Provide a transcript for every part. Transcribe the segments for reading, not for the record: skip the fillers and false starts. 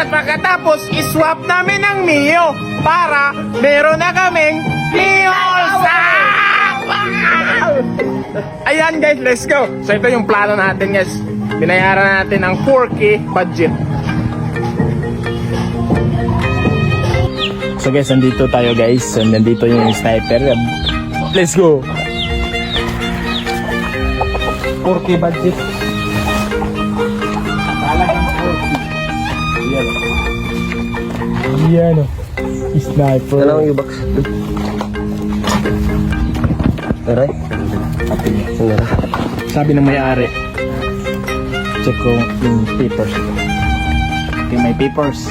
At pagkatapos, iswap namin ng Mio para meron na kaming Mio Stack! Ayan guys, let's go! So ito yung plano natin guys. Binayaran natin ang 4K budget. So guys, nandito tayo guys. So, nandito yung sniper. Let's go! 4K budget. Talagang 4K. Yan. Yan o. Sniper. Ano ang U-box? Aray? Sabi ng may-ari, check ko yung papers. Okay, may papers.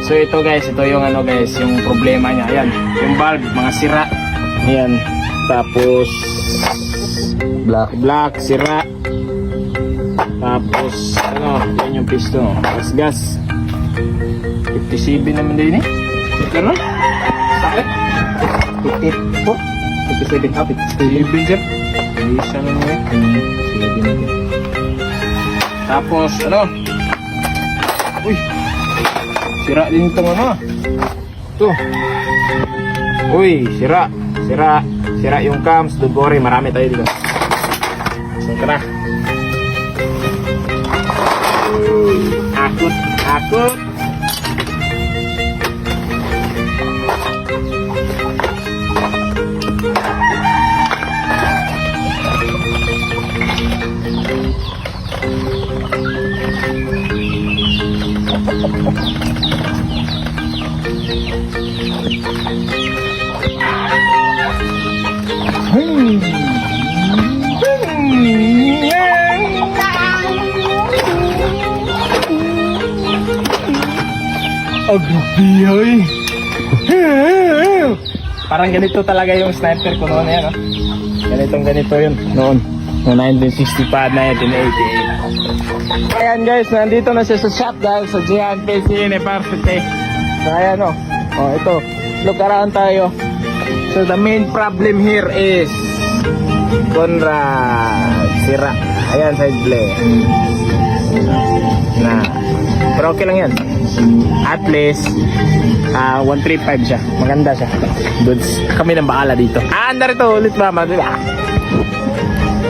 So ito guys, ito yung ano guys, yung problema niya. Ayan, yung valve, mga sira. Ayan, tapos black, sira. Tapos ano, yan yung piston. Tapos gas. 57 naman din eh. Check ka no? Sakit. 54. 57 kapit. 57 sir. Isa na mo eh. 57 natin. Tapos ano? Uy. Sira din itong ano. Ito. Uy, sira. Sira yung cams. Don't worry, marami tayo dito. So tara. Akut. Agbihay. Parang ganito talaga yung sniper ko noon yan, no? Ganito yun noon. No 1960 pa, 1988. Ayan guys, nandito na siya sa shop dahil sa Giant PC University. So ayan o. Oh, ito. Look around tayo. So the main problem here is Conrad. Sira. Ayan, side blade. Na. Pero okay lang yan. At least 135 siya. Maganda siya. Goods. Kami nang bahala dito. Narito ulit mama, diba?